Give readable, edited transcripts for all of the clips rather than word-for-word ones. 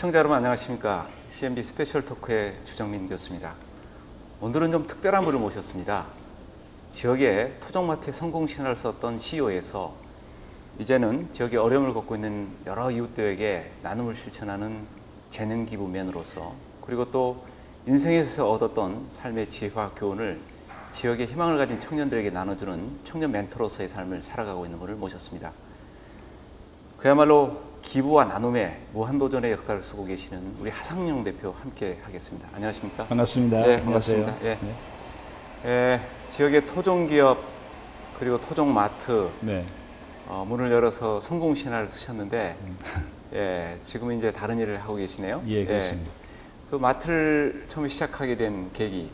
시청자 여러분 안녕하십니까. CNB 스페셜 토크의 주정민 교수입니다. 오늘은 좀 특별한 분을 모셨습니다. 지역의 토종마트의 성공 신화를 썼던 CEO에서 이제는 지역의 어려움을 겪고 있는 여러 이웃들에게 나눔을 실천하는 재능 기부맨으로서, 그리고 또 인생에서 얻었던 삶의 지혜와 교훈을 지역의 희망을 가진 청년들에게 나눠주는 청년 멘토로서의 삶을 살아가고 있는 분을 모셨습니다. 그야말로 기부와 나눔의 무한도전의 역사를 쓰고 계시는 우리 하상영 대표 함께 하겠습니다. 안녕하십니까? 반갑습니다. 네, 반갑습니다. 예. 네. 지역의 토종기업 그리고 토종마트 네. 문을 열어서 성공 신화를 쓰셨는데 예, 지금은 이제 다른 일을 하고 계시네요. 예, 그렇습니다. 그 마트를 처음에 시작하게 된 계기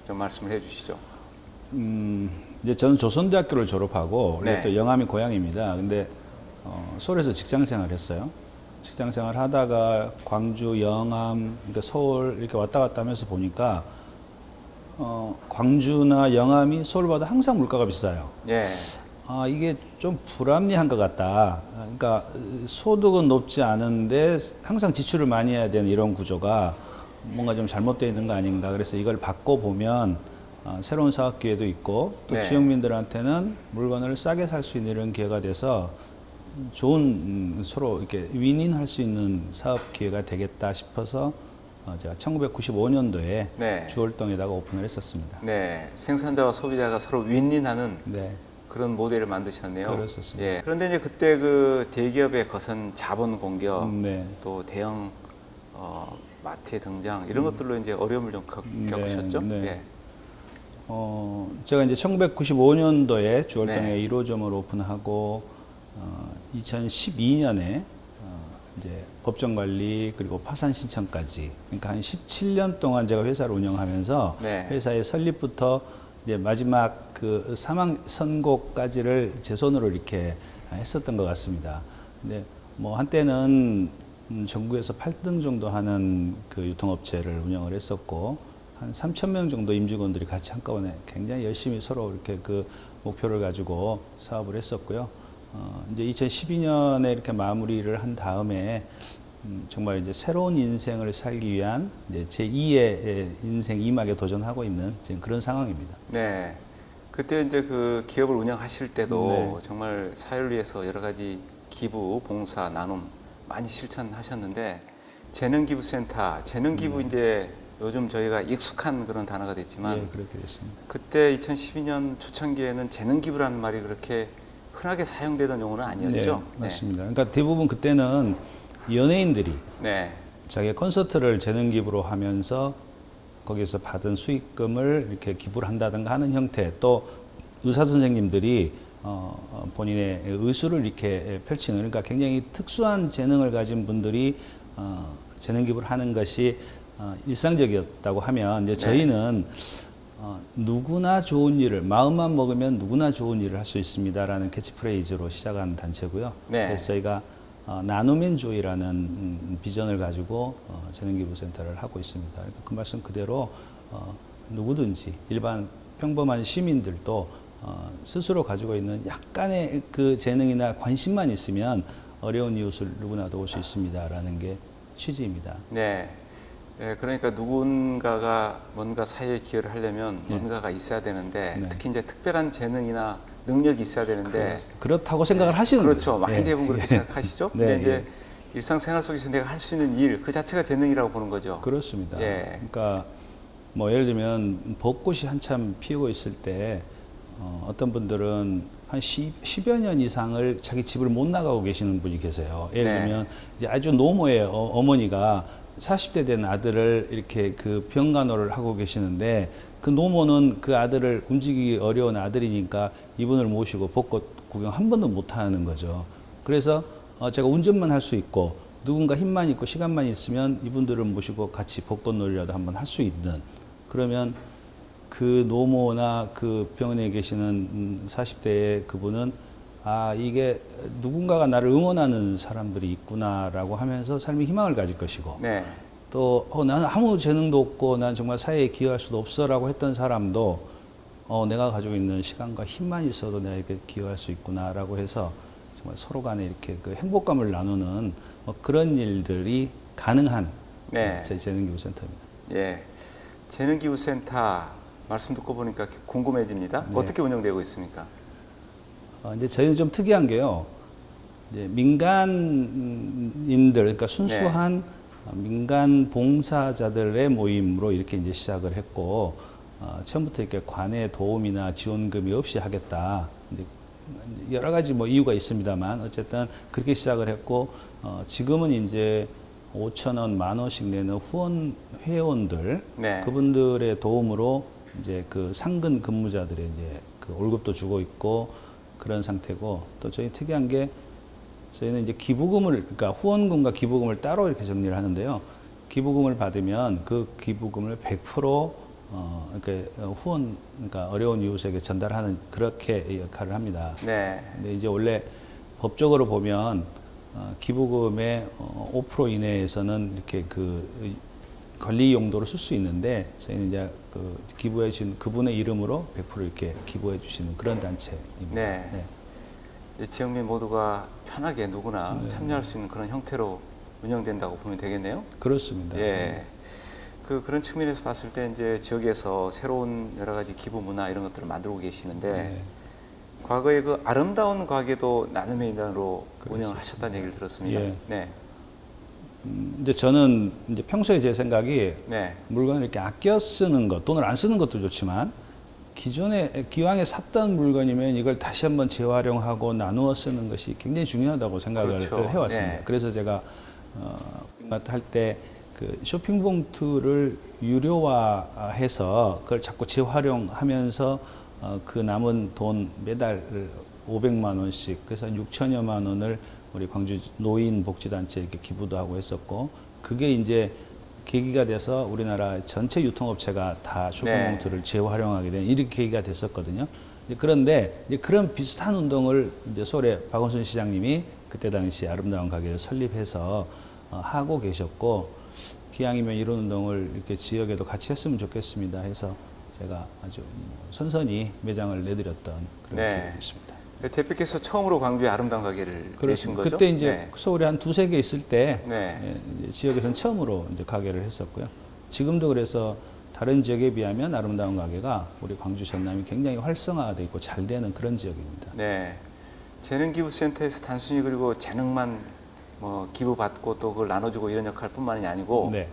좀 말씀을 해주시죠. 이제 저는 조선대학교를 졸업하고 원래 네. 또 영암이 고향입니다. 근데 서울에서 직장 생활을 했어요. 직장 생활 하다가 광주, 영암, 그러니까 서울 이렇게 왔다 갔다 하면서 보니까 광주나 영암이 서울보다 항상 물가가 비싸요. 예. 아, 이게 좀 불합리한 것 같다. 그러니까 소득은 높지 않은데 항상 지출을 많이 해야 되는 이런 구조가 뭔가 좀 잘못되어 있는 거 아닌가. 그래서 이걸 바꿔보면 새로운 사업 기회도 있고 또 네. 지역민들한테는 물건을 싸게 살 수 있는 이런 기회가 돼서 좋은 서로 이렇게 윈윈할 수 있는 사업 기회가 되겠다 싶어서 제가 1995년도에 네. 주월동에다가 오픈을 했었습니다. 네. 생산자와 소비자가 서로 윈윈하는 네. 그런 모델을 만드셨네요. 그렇습니다. 예. 그런데 이제 그때 그 대기업의 거센 자본 공격, 네. 또 대형 마트의 등장 이런 것들로 이제 어려움을 좀 겪으셨죠. 네. 예. 제가 이제 1995년도에 주월동에 네. 1호점을 오픈하고 2012년에 이제 법정 관리 그리고 파산 신청까지, 그러니까 한 17년 동안 제가 회사를 운영하면서 네. 회사의 설립부터 이제 마지막 그 사망 선고까지를 제 손으로 이렇게 했었던 것 같습니다. 근데 뭐 한때는 전국에서 8등 정도 하는 그 유통업체를 운영을 했었고 한 3,000명 정도 임직원들이 같이 한꺼번에 굉장히 열심히 서로 이렇게 그 목표를 가지고 사업을 했었고요. 이제 2012년에 이렇게 마무리를 한 다음에 정말 이제 새로운 인생을 살기 위한 이제 제2의 인생 2막에 도전하고 있는 지금 그런 상황입니다. 네. 그때 이제 그 기업을 운영하실 때도 네. 정말 사회를 위해서 여러 가지 기부, 봉사, 나눔 많이 실천하셨는데 재능기부센터, 재능기부 이제 요즘 저희가 익숙한 그런 단어가 됐지만 예, 그렇게 됐습니다. 그때 2012년 초창기에는 재능기부라는 말이 그렇게 흔하게 사용되던 용어는 아니었죠. 네, 맞습니다. 그러니까 대부분 그때는 연예인들이 네. 자기 콘서트를 재능 기부로 하면서 거기서 받은 수익금을 이렇게 기부를 한다든가 하는 형태, 또 의사 선생님들이 본인의 의술을 이렇게 펼치는, 그러니까 굉장히 특수한 재능을 가진 분들이 재능 기부를 하는 것이 일상적이었다고 하면 이제 저희는 누구나 좋은 일을, 마음만 먹으면 누구나 좋은 일을 할 수 있습니다라는 캐치프레이즈로 시작한 단체고요. 네. 그래서 저희가 나눔앤조이라는 비전을 가지고 재능기부센터를 하고 있습니다. 그러니까 그 말씀 그대로 누구든지 일반 평범한 시민들도 스스로 가지고 있는 약간의 그 재능이나 관심만 있으면 어려운 이웃을 누구나 도울 수 있습니다라는 게 취지입니다. 네. 네, 그러니까 누군가가 뭔가 사회에 기여를 하려면 뭔가가 있어야 되는데 네. 특히 이제 특별한 재능이나 능력이 있어야 되는데 그렇다고 생각을 하시는 그렇죠. 거예요. 많이 예. 대부분 그렇게 생각하시죠. 네, 근데 이제 예. 일상생활 속에서 내가 할 수 있는 일 그 자체가 재능이라고 보는 거죠. 그렇습니다. 예. 그러니까 뭐 예를 들면 벚꽃이 한참 피우고 있을 때 어떤 분들은 한 10여 년 이상을 자기 집을 못 나가고 계시는 분이 계세요. 예를 네. 들면 이제 아주 노모의 어머니가 40대 된 아들을 이렇게 그 병간호를 하고 계시는데 그 노모는 그 아들을 움직이기 어려운 아들이니까 이분을 모시고 벚꽃 구경 한 번도 못 하는 거죠. 그래서 제가 운전만 할 수 있고 누군가 힘만 있고 시간만 있으면 이분들을 모시고 같이 벚꽃놀이라도 한번 할 수 있는, 그러면 그 노모나 그 병원에 계시는 40대의 그분은 이게 누군가가 나를 응원하는 사람들이 있구나라고 하면서 삶의 희망을 가질 것이고, 네. 또 나는 아무 재능도 없고 난 정말 사회에 기여할 수도 없어라고 했던 사람도 내가 가지고 있는 시간과 힘만 있어도 내가 이렇게 기여할 수 있구나라고 해서 정말 서로 간에 이렇게 그 행복감을 나누는 그런 일들이 가능한 네. 저희 재능기부센터입니다. 예. 재능기부센터 말씀 듣고 보니까 궁금해집니다. 네. 어떻게 운영되고 있습니까? 이제 저희는 좀 특이한 게요. 이제 민간인들, 그러니까 순수한 민간 봉사자들의 모임으로 이렇게 이제 시작을 했고, 처음부터 이렇게 관의 도움이나 지원금이 없이 하겠다. 이제 여러 가지 뭐 이유가 있습니다만, 어쨌든 그렇게 시작을 했고, 지금은 이제 5,000원, 10,000원씩 내는 후원 회원들, 네. 그분들의 도움으로 이제 그 상근 근무자들의 이제 그 월급도 주고 있고 그런 상태고, 또 저희 특이한 게 저희는 이제 기부금을, 그러니까 후원금과 기부금을 따로 이렇게 정리를 하는데요. 기부금을 받으면 그 기부금을 100% 이렇게 후원, 그러니까 어려운 이웃에게 전달하는 그렇게 역할을 합니다. 네. 근데 이제 원래 법적으로 보면 기부금의 5% 이내에서는 이렇게 그 관리 용도로 쓸 수 있는데, 저희는 이제 그 기부해 주신 그분의 이름으로 100% 이렇게 기부해 주시는 그런 단체입니다. 네. 네. 이 지역민 모두가 편하게 누구나 네. 참여할 수 있는 그런 형태로 운영된다고 보면 되겠네요. 그렇습니다. 예. 그런 측면에서 봤을 때 이제 지역에서 새로운 여러 가지 기부 문화 이런 것들을 만들고 계시는데, 네. 과거에 그 아름다운 가게도 나눔의 인단으로 그렇습니다. 운영을 하셨다는 얘기를 들었습니다. 예. 네. 이제 저는 이제 평소에 제 생각이 네. 물건을 이렇게 아껴 쓰는 것, 돈을 안 쓰는 것도 좋지만, 기존에 기왕에 샀던 물건이면 이걸 다시 한번 재활용하고 나누어 쓰는 것이 굉장히 중요하다고 생각을 그렇죠. 해왔습니다. 네. 그래서 제가 할 때 그 쇼핑 봉투를 유료화해서 그걸 자꾸 재활용하면서 그 남은 돈 매달 500만 원씩, 그래서 6천여만 원을 우리 광주 노인 복지단체에 이렇게 기부도 하고 했었고, 그게 이제 계기가 돼서 우리나라 전체 유통업체가 다 쇼핑봉투를 재활용하게 된 이렇게 계기가 됐었거든요. 그런데 이제 그런 비슷한 운동을 이제 서울의 박원순 시장님이 그때 당시 아름다운 가게를 설립해서 하고 계셨고, 기왕이면 이런 운동을 이렇게 지역에도 같이 했으면 좋겠습니다 해서 제가 아주 선선히 매장을 내드렸던 그런 네. 기억이 있습니다. 대표께서 처음으로 광주에 아름다운 가게를 내신 거죠? 그때 이제 네. 서울에 한 두세 개 있을 때 네. 이제 지역에서는 처음으로 이제 가게를 했었고요. 지금도 그래서 다른 지역에 비하면 아름다운 가게가 우리 광주 전남이 굉장히 활성화되어 있고 잘 되는 그런 지역입니다. 네. 재능기부센터에서 단순히 그리고 재능만 뭐 기부받고 또 그걸 나눠주고 이런 역할뿐만이 아니고 네,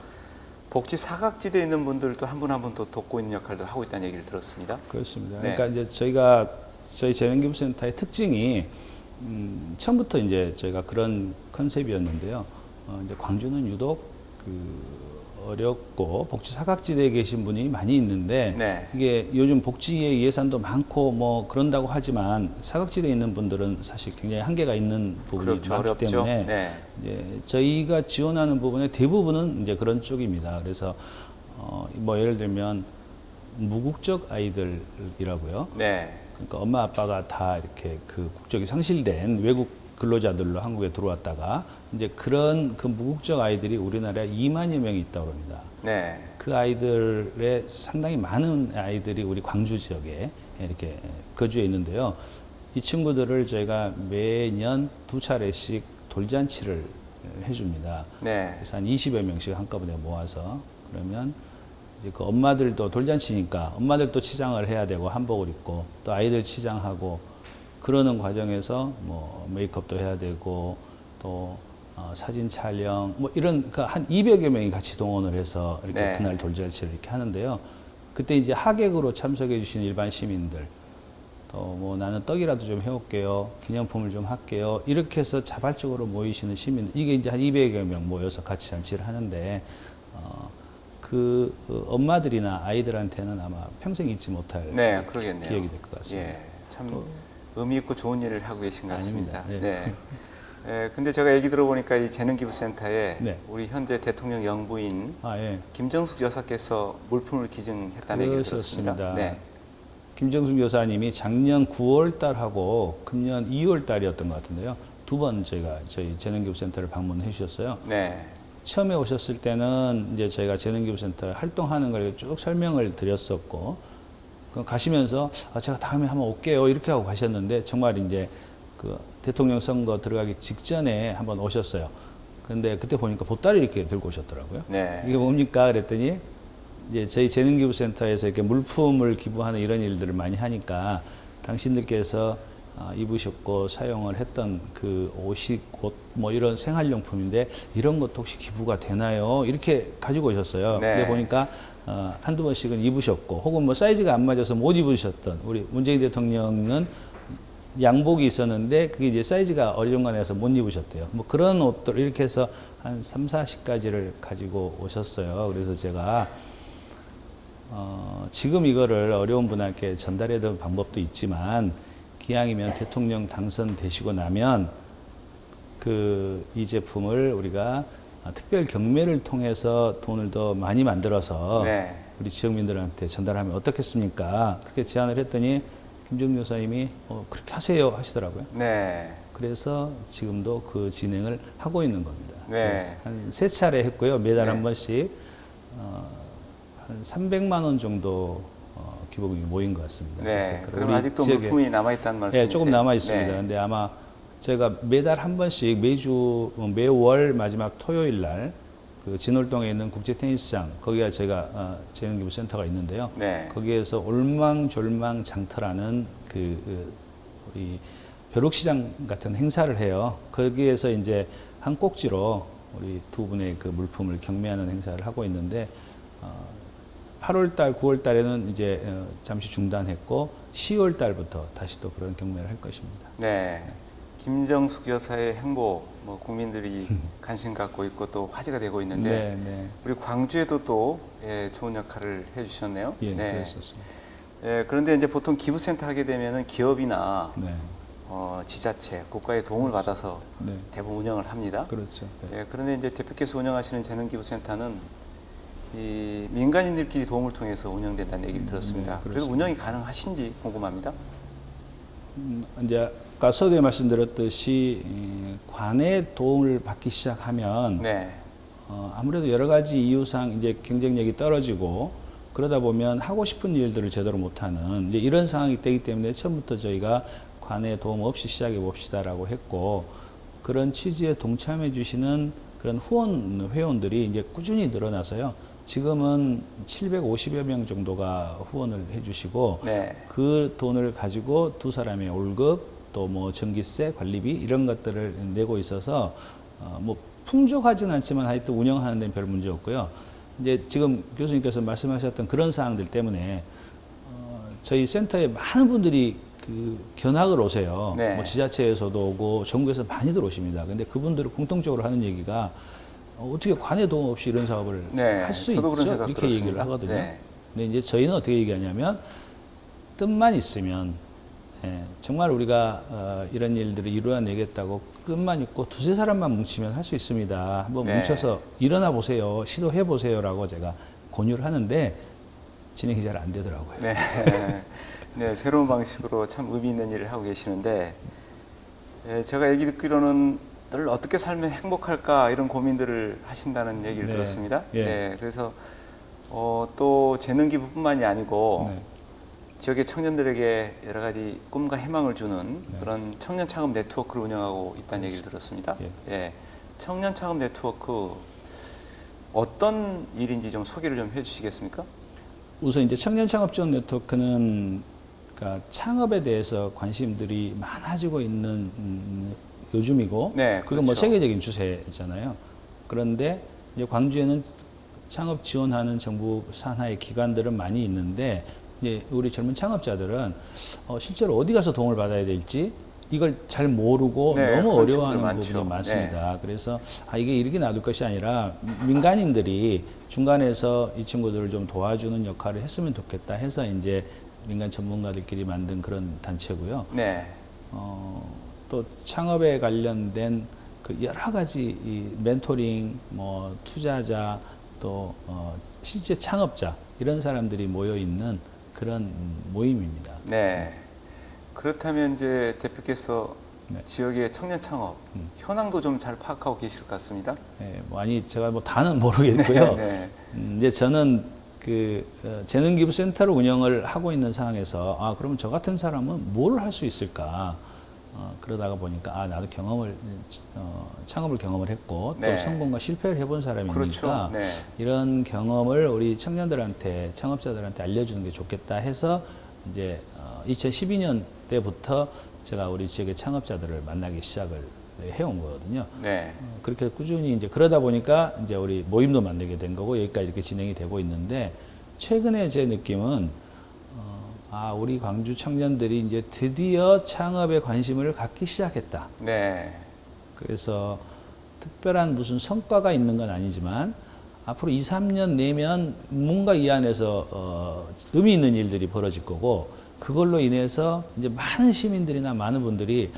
복지 사각지대에 있는 분들도 한 분 한 분 또 돕고 있는 역할도 하고 있다는 얘기를 들었습니다. 그렇습니다. 네. 그러니까 이제 저희 재능기부센터의 특징이 처음부터 이제 저희가 그런 컨셉이었는데요. 이제 광주는 유독 그 어렵고 복지 사각지대에 계신 분이 많이 있는데, 네. 이게 요즘 복지의 예산도 많고 뭐 그런다고 하지만 사각지대에 있는 분들은 사실 굉장히 한계가 있는 부분이 그렇죠. 많기 어렵죠. 때문에 네. 이제 저희가 지원하는 부분의 대부분은 이제 그런 쪽입니다. 그래서 뭐 예를 들면 무국적 아이들이라고요. 네. 그러니까 엄마 아빠가 다 이렇게 그 국적이 상실된 외국 근로자들로 한국에 들어왔다가 이제 그런 그 무국적 아이들이 우리나라에 2만여 명이 있다고 합니다. 네. 그 아이들의 상당히 많은 아이들이 우리 광주 지역에 이렇게 거주해 있는데요. 이 친구들을 저희가 매년 2차례씩 돌잔치를 해줍니다. 네. 그래서 한 20여 명씩 한꺼번에 모아서, 그러면 이제 그 엄마들도 돌잔치니까 엄마들도 치장을 해야 되고 한복을 입고 또 아이들 치장하고 그러는 과정에서 뭐 메이크업도 해야 되고 또 사진 촬영 뭐 이런 한 200여 명이 같이 동원을 해서 이렇게 네. 그날 돌잔치를 이렇게 하는데요. 그때 이제 하객으로 참석해 주신 일반 시민들 또 뭐 나는 떡이라도 좀 해올게요. 기념품을 좀 할게요. 이렇게 해서 자발적으로 모이시는 시민들, 이게 이제 한 200여 명 모여서 같이 잔치를 하는데 그 엄마들이나 아이들한테는 아마 평생 잊지 못할 네, 그러겠네요. 기억이 될 것 같습니다. 예. 참 의미 있고 좋은 일을 하고 계신 것 같습니다. 아닙니다. 네. 네. 예, 근데 제가 얘기 들어보니까 이 재능기부센터에 네. 우리 현재 대통령 영부인 예. 김정숙 여사께서 물품을 기증했다는 얘기를 들었습니다. 그렇습니다. 네. 김정숙 여사님이 작년 9월 달하고 금년 2월 달이었던 것 같은데요. 두 번 저희 재능기부센터를 방문해 주셨어요. 네. 처음에 오셨을 때는 이제 저희가 재능기부센터 활동하는 걸 쭉 설명을 드렸었고, 가시면서 제가 다음에 한번 올게요 이렇게 하고 가셨는데, 정말 이제 그 대통령 선거 들어가기 직전에 한번 오셨어요. 근데 그때 보니까 보따리 이렇게 들고 오셨더라고요. 네. 이게 뭡니까? 그랬더니 이제 저희 재능기부센터에서 이렇게 물품을 기부하는 이런 일들을 많이 하니까 당신들께서 입으셨고 사용을 했던 그 옷이 옷 뭐 이런 생활용품인데 이런 것도 혹시 기부가 되나요? 이렇게 가지고 오셨어요. 네. 근데 보니까 한두 번씩은 입으셨고 혹은 뭐 사이즈가 안 맞아서 못 입으셨던 우리 문재인 대통령은 양복이 있었는데 그게 이제 사이즈가 어중간해서 못 입으셨대요. 뭐 그런 옷들 이렇게 해서 한 3, 40가지를 가지고 오셨어요. 그래서 제가 지금 이거를 어려운 분한테 전달해야 될 방법도 있지만 기왕이면 대통령 당선되시고 나면 이 제품을 우리가 특별 경매를 통해서 돈을 더 많이 만들어서 네. 우리 지역민들한테 전달하면 어떻겠습니까? 그렇게 제안을 했더니 김정주 여사님이 그렇게 하세요 하시더라고요. 네. 그래서 지금도 그 진행을 하고 있는 겁니다. 네. 한 3차례 했고요. 매달 네. 한 번씩 한 300만 원 정도 기부금이 모인 것 같습니다. 네. 그래서 그럼 우리 아직도 지역에 물품이 남아있다는 말씀이세요? 네, 조금 남아 있습니다. 네. 근데 아마 제가 매달 한 번씩 매월 마지막 토요일 날 그 진월동에 있는 국제 테니스장 거기가 제가 재능기부센터가 있는데요. 네. 거기에서 올망졸망 장터라는 우리 벼룩시장 같은 행사를 해요. 거기에서 이제 한 꼭지로 우리 두 분의 그 물품을 경매하는 행사를 하고 있는데 8월 달, 9월 달에는 이제 잠시 중단했고 10월 달부터 다시 또 그런 경매를 할 것입니다. 네. 김정숙 여사의 행보 뭐 국민들이 관심 갖고 있고 또 화제가 되고 있는데 네, 네. 우리 광주에도 또 좋은 역할을 해주셨네요. 예, 네. 그랬었습니다. 그런데 이제 보통 기부센터 하게 되면은 기업이나 네, 지자체, 국가의 도움을 받아서 네, 대부분 운영을 합니다. 그렇죠. 네. 그런데 이제 대표께서 운영하시는 재능기부센터는 이 민간인들끼리 도움을 통해서 운영된다는 얘기를 들었습니다. 네, 그래서 그렇습니다. 운영이 가능하신지 궁금합니다. 이제 아까 서두에 말씀드렸듯이 관의 도움을 받기 시작하면 네. 아무래도 여러 가지 이유상 이제 경쟁력이 떨어지고 그러다 보면 하고 싶은 일들을 제대로 못하는 이제 이런 상황이 되기 때문에 처음부터 저희가 관의 도움 없이 시작해 봅시다라고 했고 그런 취지에 동참해 주시는 그런 후원 회원들이 이제 꾸준히 늘어나서요. 지금은 750여 명 정도가 후원을 해주시고 네. 그 돈을 가지고 두 사람의 월급 또 뭐 전기세 관리비 이런 것들을 내고 있어서 뭐 풍족하진 않지만 하여튼 운영하는 데는 별 문제 없고요. 이제 지금 교수님께서 말씀하셨던 그런 사항들 때문에 저희 센터에 많은 분들이 그 견학을 오세요. 네. 뭐 지자체에서도 오고 전국에서 많이들 오십니다. 근데 그분들이 공통적으로 하는 얘기가 어떻게 관의 도움 없이 이런 사업을 네, 할 수 저도 있죠? 그런 생각 이렇게 들었습니다. 얘기를 하거든요. 네. 근데 이제 저희는 어떻게 얘기하냐면 뜻만 있으면 정말 우리가 이런 일들을 이루어내겠다고 뜻만 있고 두세 사람만 뭉치면 할 수 있습니다. 한번 네. 뭉쳐서 일어나 보세요. 시도해 보세요라고 제가 권유를 하는데 진행이 잘 안 되더라고요. 네. 네, 새로운 방식으로 참 의미 있는 일을 하고 계시는데 제가 얘기 듣기로는 늘 어떻게 살면 행복할까 이런 고민들을 하신다는 얘기를 네. 들었습니다. 예. 네, 그래서 또 재능기부뿐만이 아니고 네. 지역의 청년들에게 여러 가지 꿈과 희망을 주는 네. 그런 청년 창업 네트워크를 운영하고 있다는 얘기를 들었습니다. 예. 청년 창업 네트워크 어떤 일인지 좀 소개를 좀 해주시겠습니까? 우선 이제 청년 창업 지원 네트워크는 그러니까 창업에 대해서 관심들이 많아지고 있는 요즘이고 네, 그건 뭐 그렇죠. 세계적인 추세잖아요. 그런데 이제 광주에는 창업 지원하는 정부 산하의 기관들은 많이 있는데 이제 우리 젊은 창업자들은 실제로 어디 가서 도움을 받아야 될지 이걸 잘 모르고 네, 너무 그런 어려워하는 친구들 부분이 많죠. 많습니다. 그래서 이게 이렇게 놔둘 것이 아니라 민간인들이 중간에서 이 친구들을 좀 도와주는 역할을 했으면 좋겠다 해서 이제 민간 전문가들끼리 만든 그런 단체고요. 네. 또 창업에 관련된 그 여러 가지 이 멘토링, 뭐 투자자, 또 실제 창업자 이런 사람들이 모여 있는 그런 모임입니다. 네. 그렇다면 이제 대표께서 네. 지역의 청년 창업 현황도 좀 잘 파악하고 계실 것 같습니다. 네, 뭐 아니 제가 뭐 다는 모르겠고요. 네. 이제 저는 그 재능기부센터를 운영을 하고 있는 상황에서 그러면 저 같은 사람은 뭘 할 수 있을까? 그러다가 보니까 나도 창업을 경험을 했고 또 네. 성공과 실패를 해본 사람이니까 그렇죠. 네. 이런 경험을 우리 청년들한테 창업자들한테 알려주는 게 좋겠다 해서 이제 2012년 때부터 제가 우리 지역의 창업자들을 만나기 시작을 해온 거거든요. 네. 그렇게 꾸준히 이제 그러다 보니까 이제 우리 모임도 만들게 된 거고 여기까지 이렇게 진행이 되고 있는데 최근에 제 느낌은 우리 광주 청년들이 이제 드디어 창업에 관심을 갖기 시작했다. 네. 그래서 특별한 무슨 성과가 있는 건 아니지만 앞으로 2, 3년 내면 뭔가 이 안에서 의미 있는 일들이 벌어질 거고 그걸로 인해서 이제 많은 시민들이나 많은 분들이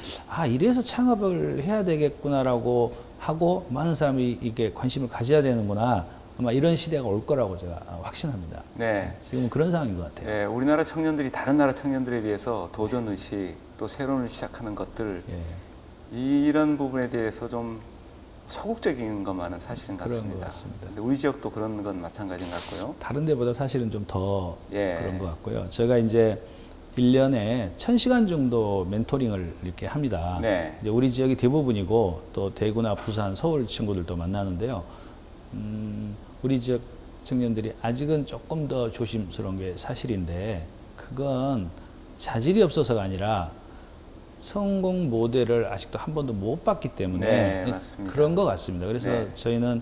이래서 창업을 해야 되겠구나라고 하고 많은 사람이 이게 관심을 가져야 되는구나. 아마 이런 시대가 올 거라고 제가 확신합니다. 네. 지금은 그런 상황인 것 같아요. 네, 우리나라 청년들이 다른 나라 청년들에 비해서 도전 의식 또 새로운 시작하는 것들 예. 이런 부분에 대해서 좀 소극적인 것만은 사실인 것 그런 같습니다. 것 같습니다. 근데 우리 지역도 그런 건 마찬가지인 것 같고요. 다른 데보다 사실은 좀 더 예. 그런 것 같고요. 제가 이제 1년에 1000시간 정도 멘토링을 이렇게 합니다. 네. 이제 우리 지역이 대부분이고 또 대구나 부산, 서울 친구들도 만나는데요. 우리 지역 청년들이 아직은 조금 더 조심스러운 게 사실인데 그건 자질이 없어서가 아니라 성공 모델을 아직도 한 번도 못 봤기 때문에 네, 맞습니다. 그런 것 같습니다. 그래서 네. 저희는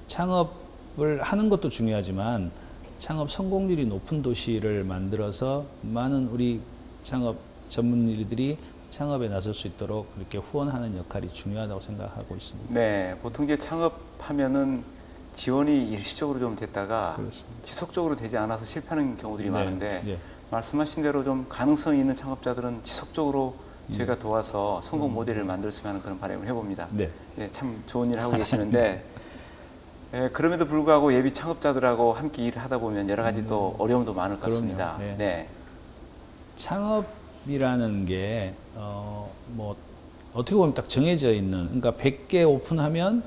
창업을 하는 것도 중요하지만 창업 성공률이 높은 도시를 만들어서 많은 우리 창업 전문인들이 창업에 나설 수 있도록 이렇게 후원하는 역할이 중요하다고 생각하고 있습니다. 네, 보통 이제 창업하면은 지원이 일시적으로 좀 됐다가 그렇습니다. 지속적으로 되지 않아서 실패하는 경우들이 네, 많은데 예. 말씀하신 대로 좀 가능성이 있는 창업자들은 지속적으로 저희가 도와서 성공 모델을 만들었으면 하는 그런 바람을 해봅니다. 네. 예, 참 좋은 일을 하고 계시는데 그럼에도 불구하고 예비 창업자들하고 함께 일을 하다 보면 여러 가지 또 어려움도 많을 것 같습니다. 그럼요. 네. 네. 창업이라는 게 뭐 어떻게 보면 딱 정해져 있는 그러니까 100개 오픈하면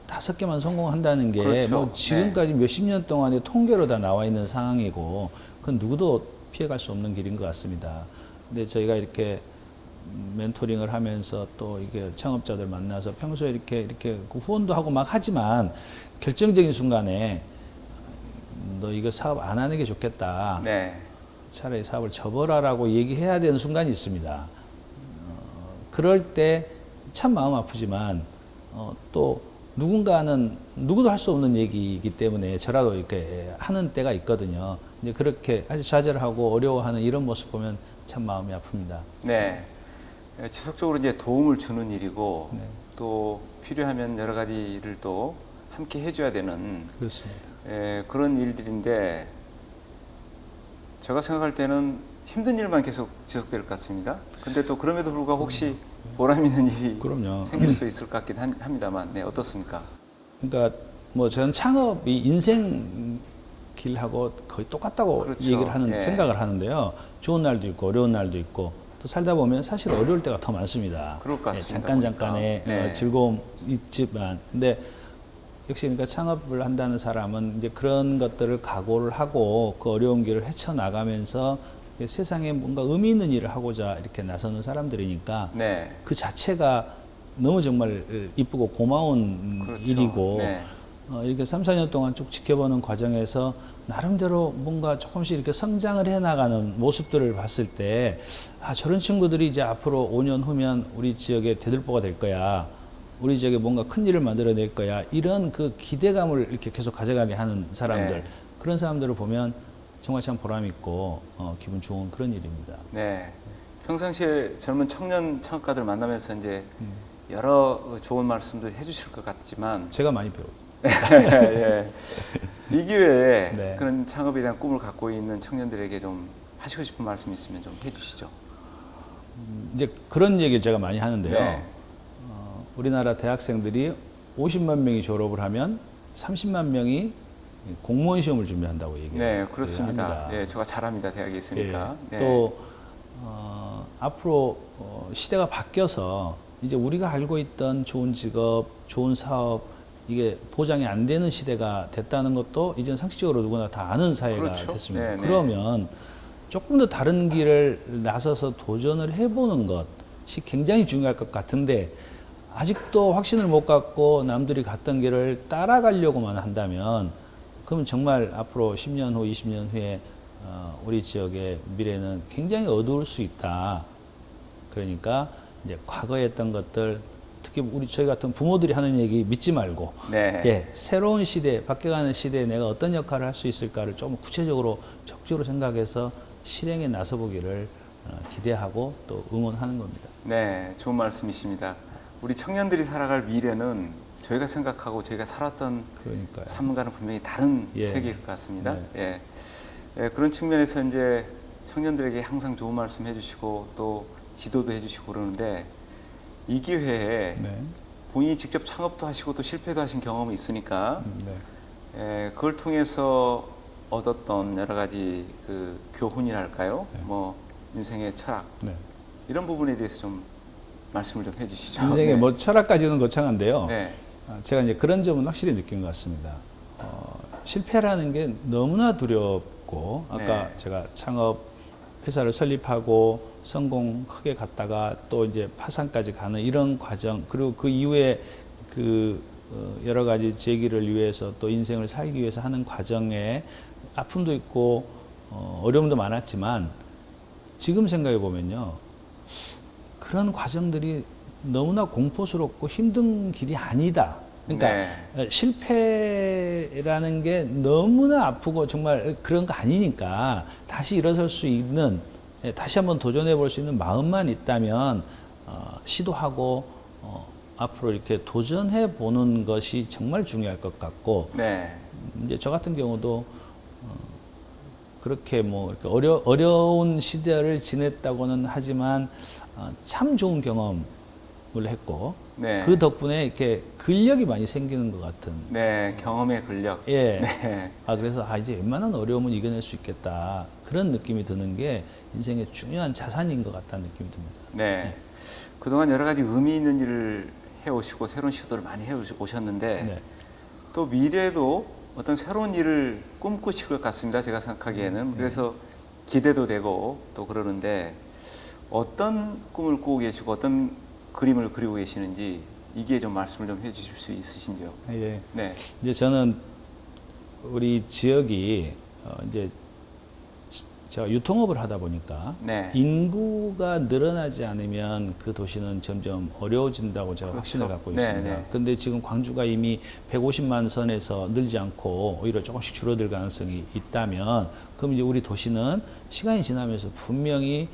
5개만 성공한다는 게 그렇죠. 뭐 지금까지 몇십 년 동안의 통계로 다 나와 있는 상황이고 그건 누구도 피해갈 수 없는 길인 것 같습니다. 근데 저희가 이렇게 멘토링을 하면서 또 이게 창업자들 만나서 평소에 이렇게 그 후원도 하고 막 하지만 결정적인 순간에 너 이거 사업 안 하는 게 좋겠다. 네. 차라리 사업을 접어라라고 얘기해야 되는 순간이 있습니다. 그럴 때 참 마음 아프지만 또 누군가는 누구도 할 수 없는 얘기이기 때문에 저라도 이렇게 하는 때가 있거든요. 이제 그렇게 아주 좌절하고 어려워하는 이런 모습 보면 참 마음이 아픕니다. 네. 지속적으로 이제 도움을 주는 일이고 네. 또 필요하면 여러 가지 일을 또 함께 해줘야 되는 그렇습니다. 그런 일들인데 제가 생각할 때는 힘든 일만 계속 지속될 것 같습니다. 근데 또 그럼에도 불구하고 혹시 보람 있는 일이 그럼요. 생길 수 있을 것 같긴 합니다만, 네, 어떻습니까? 그러니까 뭐 저는 창업이 인생 길하고 거의 똑같다고 그렇죠. 얘기를 하는 예. 생각을 하는데요. 좋은 날도 있고 어려운 날도 있고 또 살다 보면 사실 어려울 때가 더 많습니다. 그럴 것 같습니다, 잠깐의 보니까. 네. 즐거움 있지만 근데 역시 그러니까 창업을 한다는 사람은 이제 그런 것들을 각오를 하고 그 어려운 길을 헤쳐나가면서 세상에 뭔가 의미 있는 일을 하고자 이렇게 나서는 사람들이니까 네. 그 자체가 너무 정말 이쁘고 고마운 그렇죠. 일이고 네. 이렇게 3, 4년 동안 쭉 지켜보는 과정에서 나름대로 뭔가 조금씩 이렇게 성장을 해나가는 모습들을 봤을 때 저런 친구들이 이제 앞으로 5년 후면 우리 지역의 대들보가 될 거야. 우리 지역에 뭔가 큰 일을 만들어낼 거야. 이런 그 기대감을 이렇게 계속 가져가게 하는 사람들. 네. 그런 사람들을 보면 정말 참 보람 있고 기분 좋은 그런 일입니다. 네. 평상시에 젊은 청년 창업가들 만나면서 이제 여러 좋은 말씀들 해주실 것 같지만 제가 많이 배워요. 예. 이 기회에 네. 그런 창업에 대한 꿈을 갖고 있는 청년들에게 좀 하시고 싶은 말씀 있으면 좀 해주시죠. 이제 그런 얘기를 제가 많이 하는데요. 네. 우리나라 대학생들이 50만 명이 졸업을 하면 30만 명이 공무원 시험을 준비한다고 얘기해요. 네, 그렇습니다. 합니다. 예, 제가 잘합니다. 대학에 있으니까. 예, 네. 또 앞으로 시대가 바뀌어서 이제 우리가 알고 있던 좋은 직업, 좋은 사업 이게 보장이 안 되는 시대가 됐다는 것도 이젠 상식적으로 누구나 다 아는 사회가 그렇죠. 됐습니다. 네, 네. 그러면 조금 더 다른 길을 나서서 도전을 해보는 것, 것이 굉장히 중요할 것 같은데 아직도 확신을 못 갖고 남들이 갔던 길을 따라가려고만 한다면 그럼 정말 앞으로 10년 후, 20년 후에 우리 지역의 미래는 굉장히 어두울 수 있다. 그러니까 이제 과거에 했던 것들, 특히 저희 같은 부모들이 하는 얘기 믿지 말고, 네. 예, 새로운 시대, 바뀌어가는 시대에 내가 어떤 역할을 할 수 있을까를 좀 구체적으로 적극적으로 생각해서 실행에 나서보기를 기대하고 또 응원하는 겁니다. 네, 좋은 말씀이십니다. 우리 청년들이 살아갈 미래는 저희가 생각하고 저희가 살았던 그러니까요. 삶과는 분명히 다른 예. 세계일 것 같습니다. 네. 예, 그런 측면에서 이제 청년들에게 항상 좋은 말씀 해주시고 또 지도도 해주시고 그러는데 이 기회에 네. 본인이 직접 창업도 하시고 또 실패도 하신 경험이 있으니까 네. 그걸 통해서 얻었던 여러 가지 그 교훈이랄까요? 네. 뭐 인생의 철학 네. 이런 부분에 대해서 좀 말씀을 좀 해주시죠. 인생의 네. 뭐 철학까지는 거창한데요. 네. 제가 이제 그런 점은 확실히 느낀 것 같습니다. 실패라는 게 너무나 두렵고 아까 네. 제가 창업 회사를 설립하고 성공 크게 갔다가 또 이제 파산까지 가는 이런 과정 그리고 그 이후에 그 여러 가지 재기를 위해서 또 인생을 살기 위해서 하는 과정에 아픔도 있고 어려움도 많았지만 지금 생각해 보면요 그런 과정들이 너무나 공포스럽고 힘든 길이 아니다. 그러니까 실패라는 게 너무나 아프고 정말 그런 거 아니니까 다시 일어설 수 있는 다시 한번 도전해 볼 수 있는 마음만 있다면 시도하고 앞으로 이렇게 도전해 보는 것이 정말 중요할 것 같고 네. 이제 저 같은 경우도 그렇게 뭐 이렇게 어려운 시절을 지냈다고는 하지만 참 좋은 경험을 했고 네. 그 덕분에 이렇게 근력이 많이 생기는 것 같은. 네, 경험의 근력. 예. 네. 그래서 이제 웬만한 어려움은 이겨낼 수 있겠다. 그런 느낌이 드는 게 인생의 중요한 자산인 것 같다는 느낌이 듭니다. 네. 그동안 여러 가지 의미 있는 일을 해오시고 새로운 시도를 많이 해오셨는데 네. 또 미래에도 어떤 새로운 일을 꿈꾸실 것 같습니다. 제가 생각하기에는. 그래서 기대도 되고 또 그러는데 어떤 꿈을 꾸고 계시고 어떤 그림을 그리고 계시는지 이게 좀 말씀을 좀 해주실 수 있으신지요? 예. 네. 이제 저는 우리 지역이 이제 제가 유통업을 하다 보니까 네. 인구가 늘어나지 않으면 그 도시는 점점 어려워진다고 제가 그렇죠. 확신을 갖고 네, 있습니다. 네. 근데 지금 광주가 이미 150만 선에서 늘지 않고 오히려 조금씩 줄어들 가능성이 있다면 그럼 이제 우리 도시는 시간이 지나면서 분명히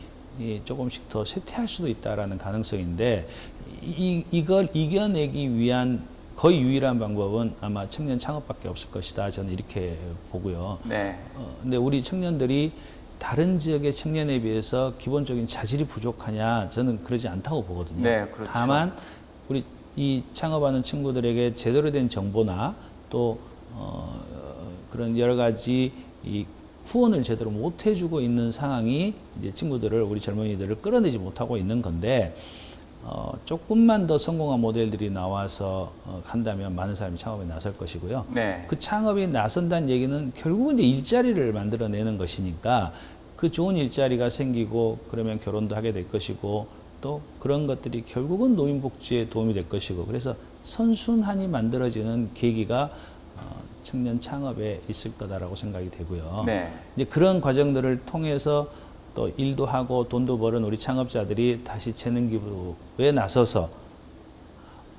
조금씩 더 쇠퇴할 수도 있다라는 가능성인데 이걸 이겨내기 위한 거의 유일한 방법은 아마 청년 창업밖에 없을 것이다. 저는 이렇게 보고요. 네. 근데 우리 청년들이 다른 지역의 청년에 비해서 기본적인 자질이 부족하냐? 저는 그러지 않다고 보거든요. 네, 그렇죠. 다만 우리 이 창업하는 친구들에게 제대로 된 정보나 또 그런 여러 가지 이 후원을 제대로 못 해주고 있는 상황이 이제 친구들을 우리 젊은이들을 끌어내지 못하고 있는 건데 조금만 더 성공한 모델들이 나와서 간다면 많은 사람이 창업에 나설 것이고요. 네. 그 창업이 나선다는 얘기는 결국은 이제 일자리를 만들어내는 것이니까 그 좋은 일자리가 생기고 그러면 결혼도 하게 될 것이고 또 그런 것들이 결국은 노인복지에 도움이 될 것이고 그래서 선순환이 만들어지는 계기가 청년 창업에 있을 거다라고 생각이 되고요. 네. 이제 그런 과정들을 통해서 또 일도 하고 돈도 버는 우리 창업자들이 다시 재능 기부에 나서서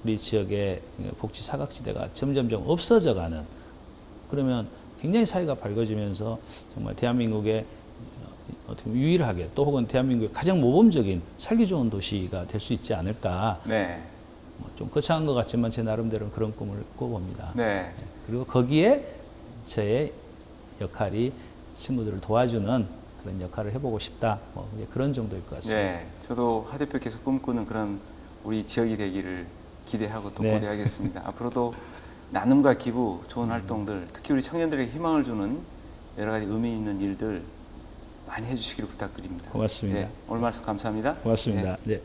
우리 지역의 복지 사각지대가 점점점 없어져가는 그러면 굉장히 사회가 밝아지면서 정말 대한민국의 어떻게 보면 유일하게 또 혹은 대한민국의 가장 모범적인 살기 좋은 도시가 될 수 있지 않을까. 네. 좀 거창한 것 같지만 제 나름대로는 그런 꿈을 꿔봅니다. 네. 그리고 거기에 저의 역할이 친구들을 도와주는 그런 역할을 해보고 싶다. 뭐 그런 정도일 것 같습니다. 네. 저도 하 대표께서 꿈꾸는 그런 우리 지역이 되기를 기대하고 또 네. 고대하겠습니다. 앞으로도 나눔과 기부, 좋은 활동들, 특히 우리 청년들에게 희망을 주는 여러 가지 의미 있는 일들 많이 해주시기를 부탁드립니다. 고맙습니다. 네. 오늘 말씀 감사합니다. 고맙습니다. 네. 네.